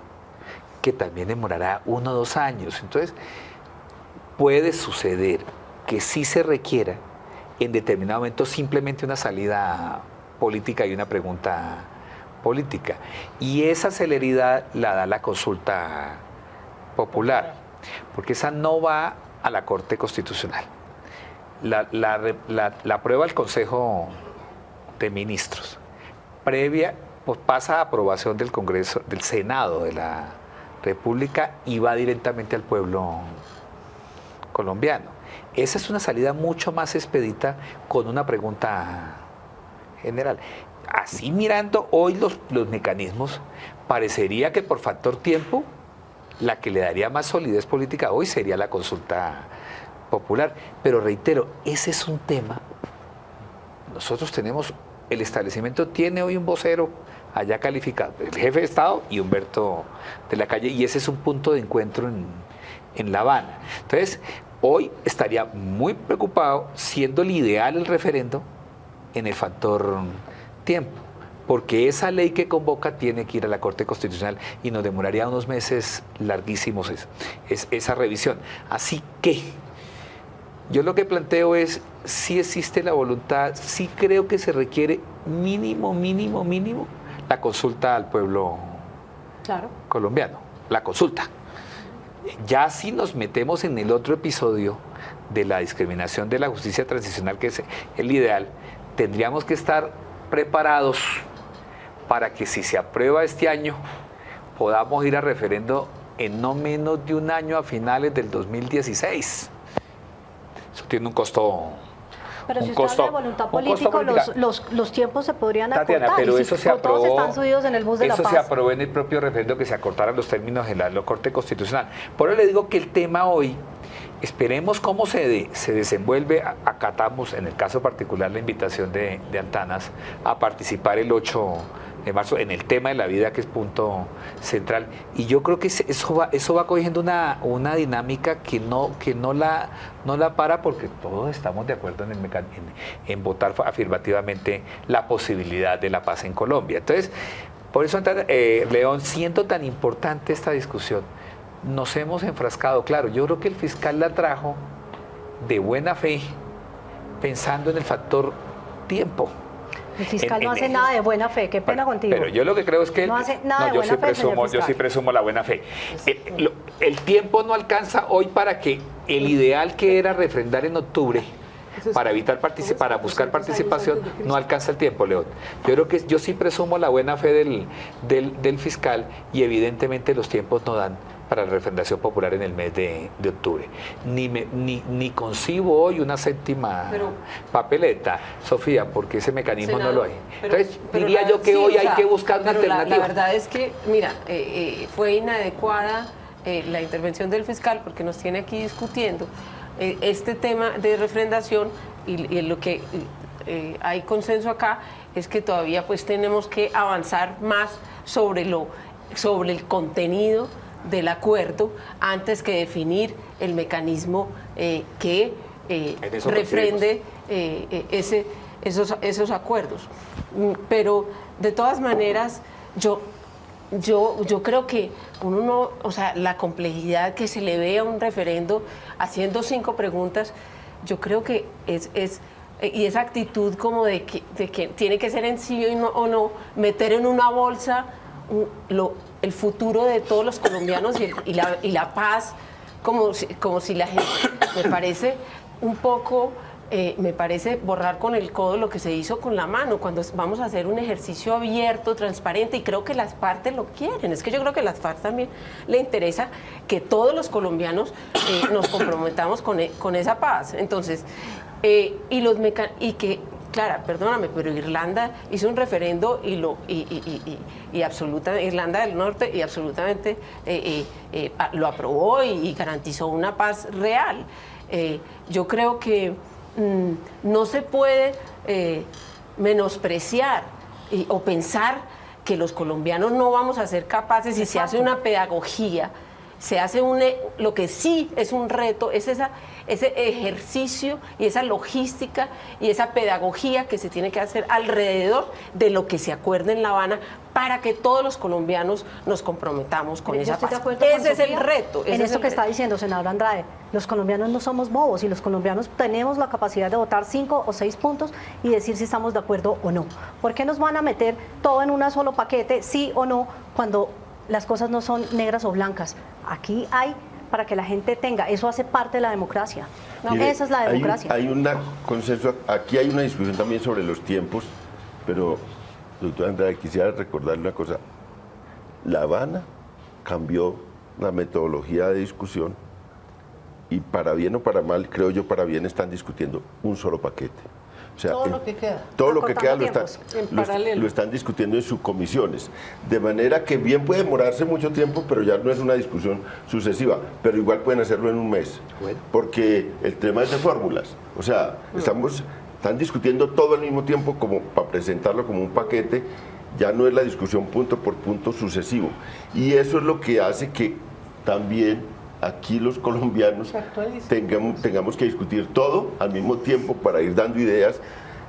que también demorará 1 o 2 años. Entonces, puede suceder que sí se requiera en determinado momento simplemente una salida política y una pregunta política. Y esa celeridad la da la consulta popular, porque esa no va a la Corte Constitucional. La aprueba el Consejo de Ministros. Previa, pues pasa a aprobación del Congreso, del Senado de la República y va directamente al pueblo colombiano. Esa es una salida mucho más expedita con una pregunta general. Así mirando hoy los mecanismos, parecería que por factor tiempo, la que le daría más solidez política hoy sería la consulta popular. Pero reitero, ese es un tema. Nosotros tenemos, el establecimiento tiene hoy un vocero allá calificado, el jefe de Estado y Humberto de la Calle, y ese es un punto de encuentro en La Habana. Entonces, hoy estaría muy preocupado, siendo el ideal el referendo, en el factor tiempo, porque esa ley que convoca tiene que ir a la Corte Constitucional y nos demoraría unos meses larguísimos esa revisión. Así que yo lo que planteo es, si existe la voluntad, sí creo que se requiere mínimo la consulta al pueblo colombiano, la consulta. Ya si nos metemos en el otro episodio de la discriminación de la justicia transicional, que es el ideal, tendríamos que estar preparados para que si se aprueba este año, podamos ir a referendo en no menos de un año a finales del 2016. Eso tiene un costo. Pero si usted habla de voluntad política, los tiempos se podrían acortar. Tatiana, pero eso se aprobó, todos están subidos en el bus de la paz. Eso se aprobó en el propio referendo, que se acortaran los términos de la Corte Constitucional. Por eso le digo que el tema hoy, esperemos cómo se desenvuelve. Acatamos, en el caso particular, la invitación de Antanas a participar el 8 de marzo en el tema de la vida, que es punto central. Y yo creo que eso va cogiendo una dinámica que no la para, porque todos estamos de acuerdo en votar afirmativamente la posibilidad de la paz en Colombia. Entonces, por eso, León, siendo tan importante esta discusión, nos hemos enfrascado. Claro, yo creo que el fiscal la trajo de buena fe, pensando en el factor tiempo. El fiscal no hace nada de buena fe, qué pena contigo. Pero yo lo que creo es que no hace nada de buena fe, yo sí presumo la buena fe. El tiempo no alcanza hoy para que el ideal que era refrendar en octubre, para evitar para buscar participación, no alcanza el tiempo, León. Yo creo que yo sí presumo la buena fe del fiscal, y evidentemente los tiempos no dan para la refrendación popular en el mes de octubre. Ni concibo hoy una séptima papeleta, Sofía, porque ese mecanismo no lo hay. Entonces, diría yo que hoy hay que buscar una alternativa. La verdad es que, mira, fue inadecuada la intervención del fiscal, porque nos tiene aquí discutiendo este tema de refrendación, y en lo que hay consenso acá es que todavía pues tenemos que avanzar más sobre el contenido del acuerdo antes que definir el mecanismo que refrende esos acuerdos. Pero de todas maneras, yo creo que o sea, la complejidad que se le ve a un referendo haciendo 5 preguntas, yo creo que y esa actitud como de que tiene que ser en sí o no, meter en una bolsa el futuro de todos los colombianos y la paz, como si la gente, me parece un poco, me parece borrar con el codo lo que se hizo con la mano, cuando vamos a hacer un ejercicio abierto, transparente, y creo que las partes lo quieren. Es que yo creo que a las FARC también le interesa que todos los colombianos nos comprometamos con esa paz. Entonces, Clara, perdóname, pero Irlanda hizo un referendo y absolutamente, Irlanda del Norte, y absolutamente lo aprobó y garantizó una paz real. Yo creo que no se puede menospreciar o pensar que los colombianos no vamos a ser capaces, y se hace una pedagogía, se hace lo que sí es un reto, es ese ejercicio y esa logística y esa pedagogía que se tiene que hacer alrededor de lo que se acuerde en La Habana, para que todos los colombianos nos comprometamos con esa paz. Ese es el reto. En eso que está diciendo, senador Andrade, los colombianos no somos bobos, y los colombianos tenemos la capacidad de votar 5 o 6 puntos y decir si estamos de acuerdo o no. ¿Por qué nos van a meter todo en un solo paquete, sí o no, cuando las cosas no son negras o blancas? Aquí hay para que la gente tenga, eso hace parte de la democracia. Mire, esa es la democracia. Hay un consenso, aquí hay una discusión también sobre los tiempos, pero, doctor Andrade, quisiera recordarle una cosa. La Habana cambió la metodología de discusión, y para bien o para mal, creo yo, para bien, están discutiendo un solo paquete. O sea, todo lo que queda. Todo lo que queda lo están discutiendo en subcomisiones. De manera que bien puede demorarse mucho tiempo, pero ya no es una discusión sucesiva. Pero igual pueden hacerlo en un mes. Bueno. Porque el tema es de fórmulas. O sea, están discutiendo todo al mismo tiempo, como para presentarlo como un paquete. Ya no es la discusión punto por punto sucesivo. Y eso es lo que hace que también aquí los colombianos tengamos que discutir todo al mismo tiempo para ir dando ideas,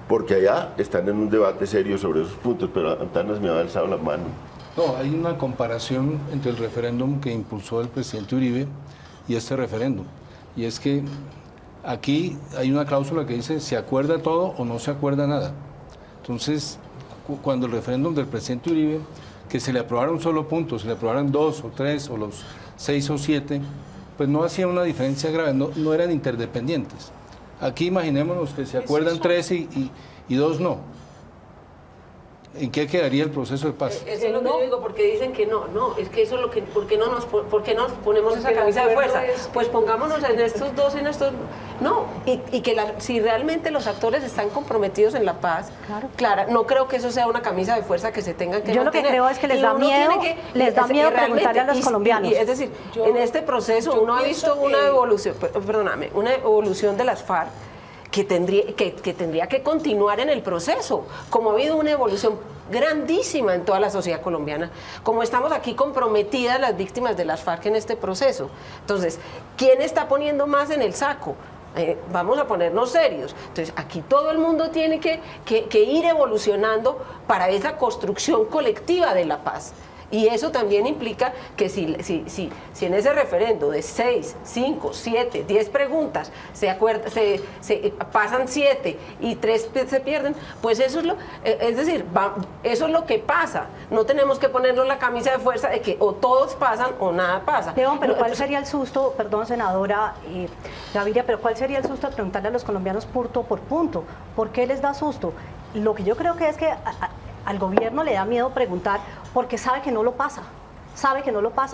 porque allá están en un debate serio sobre esos puntos. Pero Antanas me ha alzado la mano. No, hay una comparación entre el referéndum que impulsó el presidente Uribe y este referéndum. Y es que aquí hay una cláusula que dice: se acuerda todo o no se acuerda nada. Entonces, cuando el referéndum del presidente Uribe, que se le aprobaron un solo punto, se le aprobaron 2 o 3 o los 6 o 7, pues no hacía una diferencia grave, no eran interdependientes. Aquí imaginémonos que se acuerdan 3 y 2 no. ¿En qué quedaría el proceso de paz? Eso es lo que yo digo, porque dicen que no, es que eso es lo que, ¿por qué nos ponemos esa camisa de fuerza? Pues pongámonos en estos dos, no, y que si realmente los actores están comprometidos en la paz, claro, no creo que eso sea una camisa de fuerza que se tenga que yo mantener. Lo que creo es que les da miedo preguntarle a los colombianos. Es decir, en este proceso uno ha visto una evolución de las FARC que tendría que continuar en el proceso, como ha habido una evolución grandísima en toda la sociedad colombiana, como estamos aquí comprometidas las víctimas de las FARC en este proceso. Entonces, ¿quién está poniendo más en el saco? Vamos a ponernos serios. Entonces, aquí todo el mundo tiene que ir evolucionando para esa construcción colectiva de la paz. Y eso también implica que si en ese referendo de 6, 5, 7, 10 preguntas se pasan 7 y 3 se pierden, pues eso es lo que pasa. No tenemos que ponernos la camisa de fuerza de que o todos pasan o nada pasa. León, pero ¿cuál sería el susto, perdón, senadora Gaviria, pero cuál sería el susto de preguntarle a los colombianos punto por punto? ¿Por qué les da susto? Lo que yo creo que es que al gobierno le da miedo preguntar porque sabe que no lo pasa.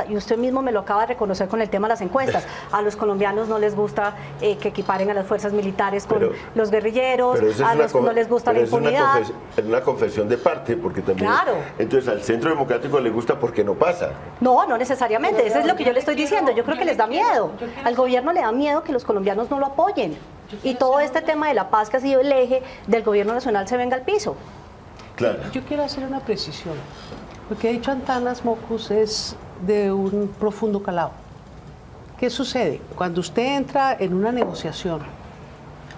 Y usted mismo me lo acaba de reconocer con el tema de las encuestas. A los colombianos no les gusta que equiparen a las fuerzas militares con los guerrilleros, a los no les gusta la impunidad. Es una confesión de parte, porque también... Claro. Entonces al Centro Democrático le gusta porque no pasa. No necesariamente, eso es lo que yo le estoy diciendo. Yo creo que les da miedo. Al gobierno le da miedo que los colombianos no lo apoyen. Y todo este tema de la paz, que ha sido el eje del gobierno nacional, se venga al piso. Claro. Yo quiero hacer una precisión. Lo que ha dicho Antanas Mockus es de un profundo calado. ¿Qué sucede? Cuando usted entra en una negociación,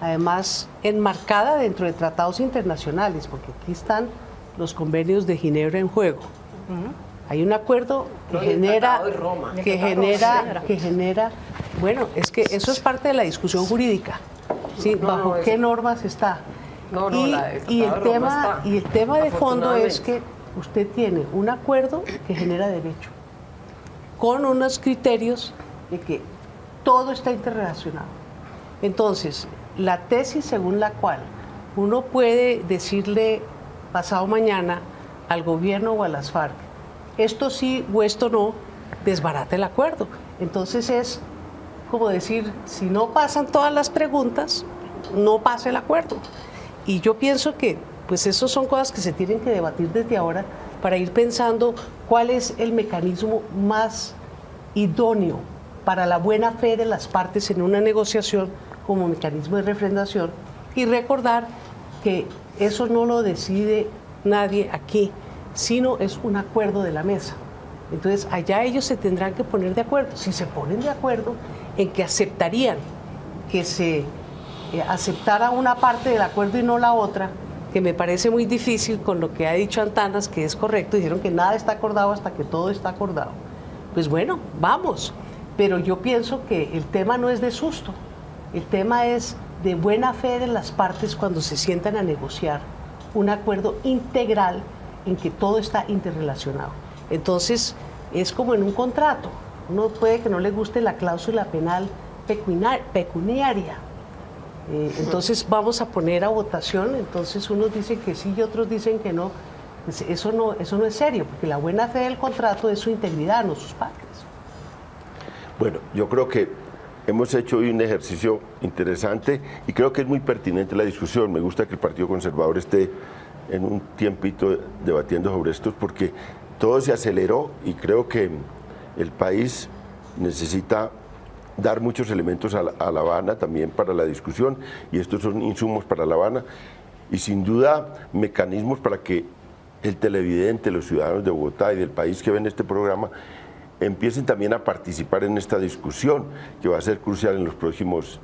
además enmarcada dentro de tratados internacionales, porque aquí están los convenios de Ginebra en juego, hay un acuerdo que genera, bueno, es que eso es parte de la discusión jurídica, ¿sí? ¿Bajo qué normas está? Y el tema de fondo es que usted tiene un acuerdo que genera derecho, con unos criterios de que todo está interrelacionado. Entonces, la tesis según la cual uno puede decirle pasado mañana al gobierno o a las FARC, esto sí o esto no, desbarata el acuerdo. Entonces es como decir, si no pasan todas las preguntas, no pasa el acuerdo. Y yo pienso que pues eso son cosas que se tienen que debatir desde ahora para ir pensando cuál es el mecanismo más idóneo para la buena fe de las partes en una negociación como mecanismo de refrendación, y recordar que eso no lo decide nadie aquí, sino es un acuerdo de la mesa. Entonces allá ellos se tendrán que poner de acuerdo. Si se ponen de acuerdo en que aceptarían que se aceptara una parte del acuerdo y no la otra, que me parece muy difícil con lo que ha dicho Antanas, que es correcto, dijeron que nada está acordado hasta que todo está acordado. Pues bueno, vamos, pero yo pienso que el tema no es de susto, el tema es de buena fe de las partes cuando se sientan a negociar un acuerdo integral en que todo está interrelacionado. Entonces, es como en un contrato, uno puede que no le guste la cláusula penal pecuniaria. Entonces vamos a poner a votación, entonces unos dicen que sí y otros dicen que no. Pues eso no es serio, porque la buena fe del contrato es su integridad, no sus partes. Bueno, yo creo que hemos hecho hoy un ejercicio interesante y creo que es muy pertinente la discusión. Me gusta que el Partido Conservador esté en un tiempito debatiendo sobre esto, porque todo se aceleró y creo que el país necesita dar muchos elementos a La Habana también para la discusión, y estos son insumos para La Habana y sin duda mecanismos para que el televidente, los ciudadanos de Bogotá y del país que ven este programa empiecen también a participar en esta discusión que va a ser crucial en los próximos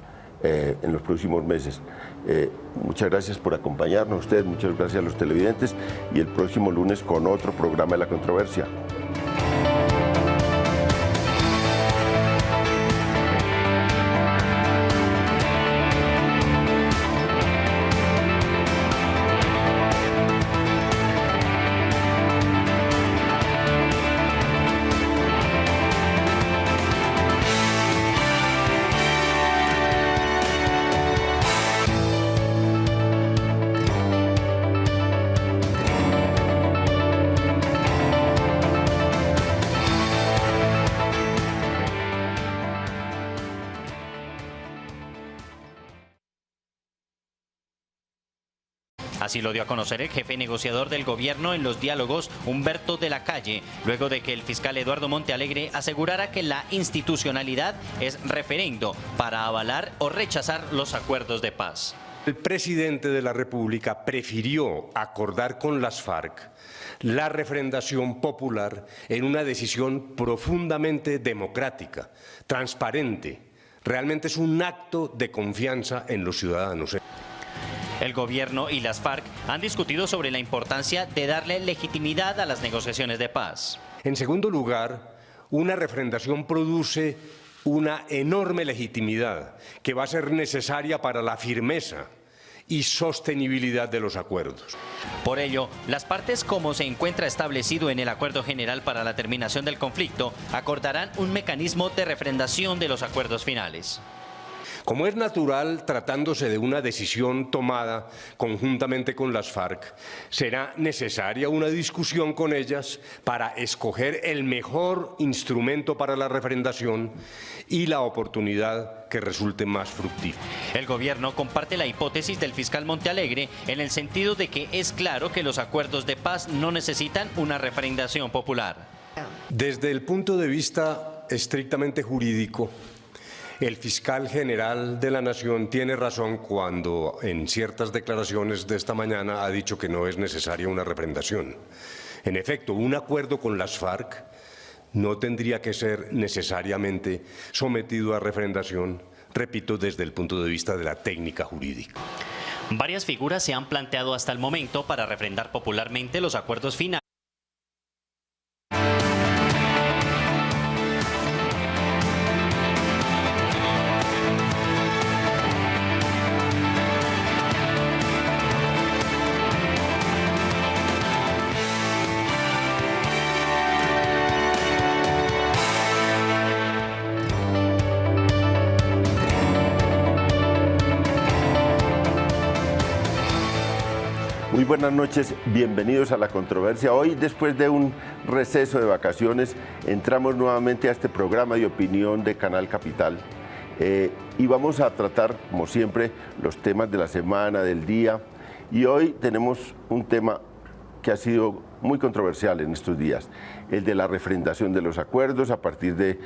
meses. Muchas gracias por acompañarnos, ustedes, muchas gracias a los televidentes, y el próximo lunes con otro programa de La Controversia. Así lo dio a conocer el jefe negociador del gobierno en los diálogos, Humberto de la Calle, luego de que el fiscal Eduardo Montealegre asegurara que la institucionalidad es referendo para avalar o rechazar los acuerdos de paz. El presidente de la República prefirió acordar con las FARC la refrendación popular en una decisión profundamente democrática, transparente. Realmente es un acto de confianza en los ciudadanos. El gobierno y las FARC han discutido sobre la importancia de darle legitimidad a las negociaciones de paz. En segundo lugar, una refrendación produce una enorme legitimidad que va a ser necesaria para la firmeza y sostenibilidad de los acuerdos. Por ello, las partes, como se encuentra establecido en el Acuerdo General para la Terminación del Conflicto, acordarán un mecanismo de refrendación de los acuerdos finales. Como es natural, tratándose de una decisión tomada conjuntamente con las FARC, será necesaria una discusión con ellas para escoger el mejor instrumento para la refrendación y la oportunidad que resulte más fructífera. El gobierno comparte la hipótesis del fiscal Montealegre en el sentido de que es claro que los acuerdos de paz no necesitan una refrendación popular. Desde el punto de vista estrictamente jurídico, el fiscal general de la Nación tiene razón cuando en ciertas declaraciones de esta mañana ha dicho que no es necesaria una refrendación. En efecto, un acuerdo con las FARC no tendría que ser necesariamente sometido a refrendación, repito, desde el punto de vista de la técnica jurídica. Varias figuras se han planteado hasta el momento para refrendar popularmente los acuerdos finales. Muy buenas noches, bienvenidos a La Controversia. Hoy, después de un receso de vacaciones, entramos nuevamente a este programa de opinión de Canal Capital y vamos a tratar, como siempre, los temas de la semana, del día. Y hoy tenemos un tema que ha sido muy controversial en estos días, el de la refrendación de los acuerdos a partir de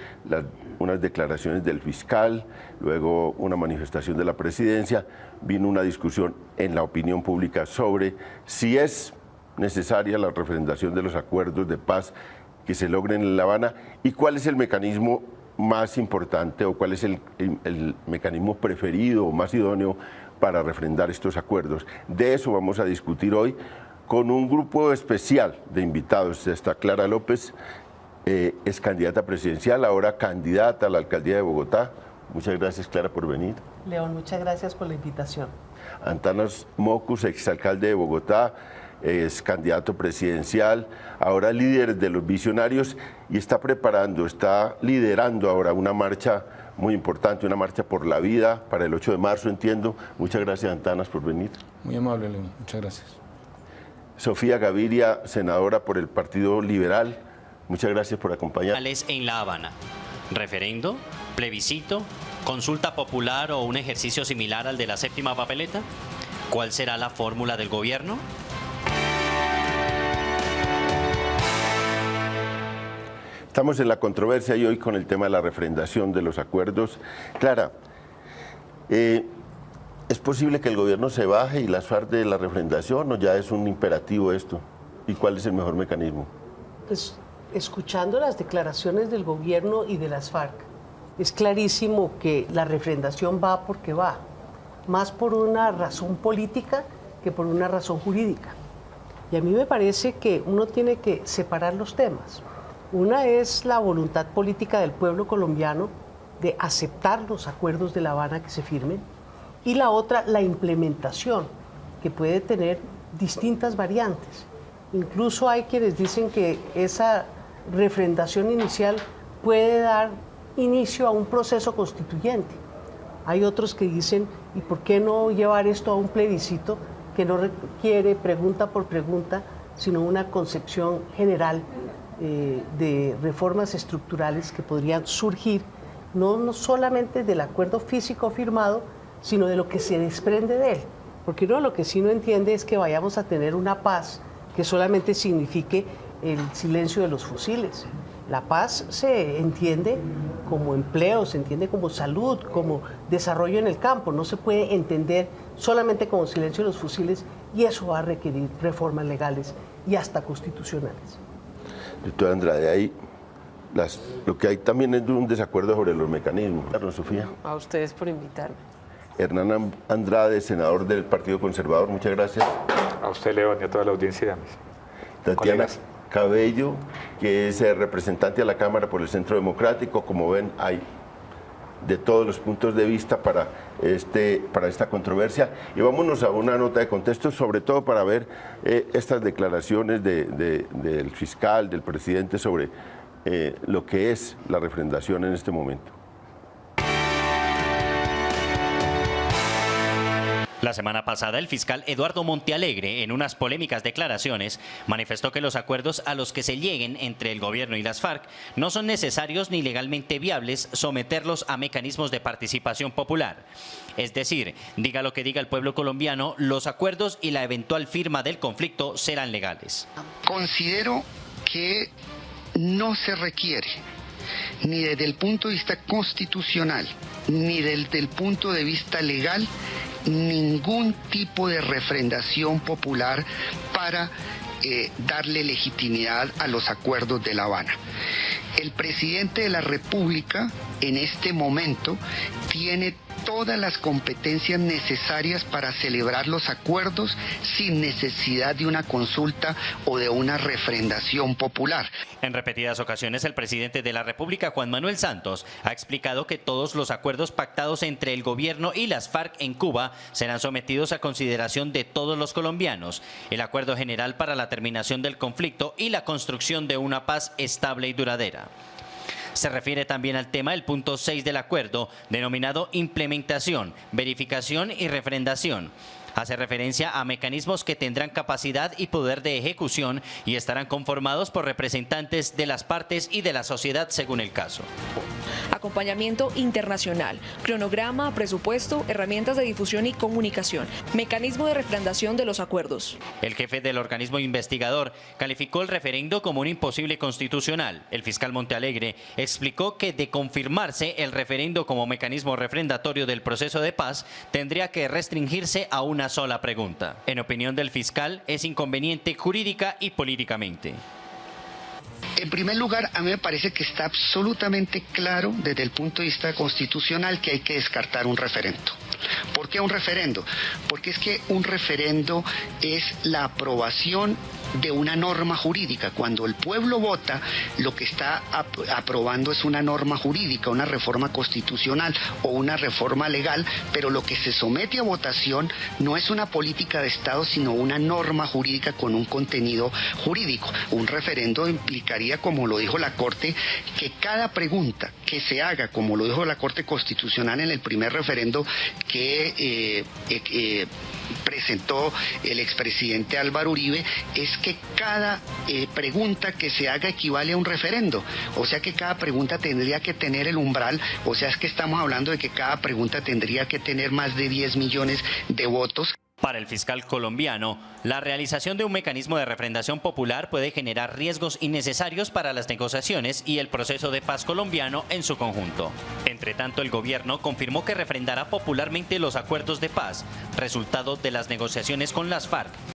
unas declaraciones del fiscal, luego una manifestación de la presidencia, vino una discusión en la opinión pública sobre si es necesaria la refrendación de los acuerdos de paz que se logren en La Habana y cuál es el mecanismo más importante o cuál es el mecanismo preferido o más idóneo para refrendar estos acuerdos. De eso vamos a discutir hoy con un grupo especial de invitados. Está Clara López, es candidata presidencial, ahora candidata a la alcaldía de Bogotá. Muchas gracias, Clara, por venir. León, muchas gracias por la invitación. Antanas Mocus, exalcalde de Bogotá, es candidato presidencial, ahora líder de los visionarios y está liderando ahora una marcha muy importante, una marcha por la vida para el 8 de marzo, entiendo. Muchas gracias, Antanas, por venir. Muy amable, León. Muchas gracias. Sofía Gaviria, senadora por el Partido Liberal, muchas gracias por acompañarnos. En La Habana, referendo, plebiscito, consulta popular o un ejercicio similar al de la séptima papeleta. ¿Cuál será la fórmula del gobierno? Estamos en La Controversia y hoy con el tema de la refrendación de los acuerdos. Clara, ¿es posible que el gobierno se baje y las FARC de la refrendación o ya es un imperativo esto? ¿Y cuál es el mejor mecanismo? Pues escuchando las declaraciones del gobierno y de las FARC, es clarísimo que la refrendación va porque va, más por una razón política que por una razón jurídica. Y a mí me parece que uno tiene que separar los temas. Una es la voluntad política del pueblo colombiano de aceptar los acuerdos de La Habana que se firmen, y la otra, la implementación, que puede tener distintas variantes. Incluso hay quienes dicen que esa refrendación inicial puede dar inicio a un proceso constituyente. Hay otros que dicen, ¿y por qué no llevar esto a un plebiscito que no requiere pregunta por pregunta, sino una concepción general de reformas estructurales que podrían surgir no solamente del acuerdo físico firmado, sino de lo que se desprende de él, Porque uno lo que sí no entiende es que vayamos a tener una paz que solamente signifique el silencio de los fusiles. La paz se entiende como empleo, se entiende como salud, como desarrollo en el campo. No se puede entender solamente como silencio de los fusiles, y eso va a requerir reformas legales y hasta constitucionales. Doctora Andrade, ahí lo que hay también es un desacuerdo sobre los mecanismos. Sofía. A ustedes por invitarme. Hernán Andrade, senador del Partido Conservador, muchas gracias. A usted, León, y a toda la audiencia. Tatiana Colegas. Cabello, que es representante a la Cámara por el Centro Democrático. Como ven, hay de todos los puntos de vista para esta controversia. Y vámonos a una nota de contexto, sobre todo para ver estas declaraciones del fiscal, del presidente, sobre lo que es la refrendación en este momento. La semana pasada, el fiscal Eduardo Montealegre, en unas polémicas declaraciones, manifestó que los acuerdos a los que se lleguen entre el gobierno y las FARC no son necesarios ni legalmente viables someterlos a mecanismos de participación popular. Es decir, diga lo que diga el pueblo colombiano, los acuerdos y la eventual firma del conflicto serán legales. Considero que no se requiere, ni desde el punto de vista constitucional, ni desde el punto de vista legal, ningún tipo de refrendación popular para darle legitimidad a los acuerdos de La Habana. El presidente de la República en este momento tiene todas las competencias necesarias para celebrar los acuerdos sin necesidad de una consulta o de una refrendación popular. En repetidas ocasiones, el presidente de la República, Juan Manuel Santos, ha explicado que todos los acuerdos pactados entre el gobierno y las FARC en Cuba serán sometidos a consideración de todos los colombianos. El acuerdo general para la terminación del conflicto y la construcción de una paz estable y duradera. Se refiere también al tema del punto 6 del acuerdo, denominado implementación, verificación y refrendación. Hace referencia a mecanismos que tendrán capacidad y poder de ejecución y estarán conformados por representantes de las partes y de la sociedad según el caso. Acompañamiento internacional, cronograma, presupuesto, herramientas de difusión y comunicación, mecanismo de refrendación de los acuerdos. El jefe del organismo investigador calificó el referendo como un imposible constitucional. El fiscal Montealegre explicó que de confirmarse el referendo como mecanismo refrendatorio del proceso de paz, tendría que restringirse a una sola pregunta. En opinión del fiscal, es inconveniente jurídica y políticamente. En primer lugar, a mí me parece que está absolutamente claro desde el punto de vista constitucional que hay que descartar un referendo. ¿Por qué un referendo? Porque es que un referendo es la aprobación de una norma jurídica. Cuando el pueblo vota, lo que está aprobando es una norma jurídica, una reforma constitucional o una reforma legal, pero lo que se somete a votación no es una política de Estado, sino una norma jurídica con un contenido jurídico. Un referendo implicaría, como lo dijo la Corte, que cada pregunta que se haga, como lo dijo la Corte Constitucional en el primer referendo que presentó el expresidente Álvaro Uribe, es que cada pregunta que se haga equivale a un referendo. O sea que cada pregunta tendría que tener el umbral, o sea es que estamos hablando de que cada pregunta tendría que tener más de 10 millones de votos. Para el fiscal colombiano, la realización de un mecanismo de refrendación popular puede generar riesgos innecesarios para las negociaciones y el proceso de paz colombiano en su conjunto. Entre tanto, el gobierno confirmó que refrendará popularmente los acuerdos de paz, resultado de las negociaciones con las FARC.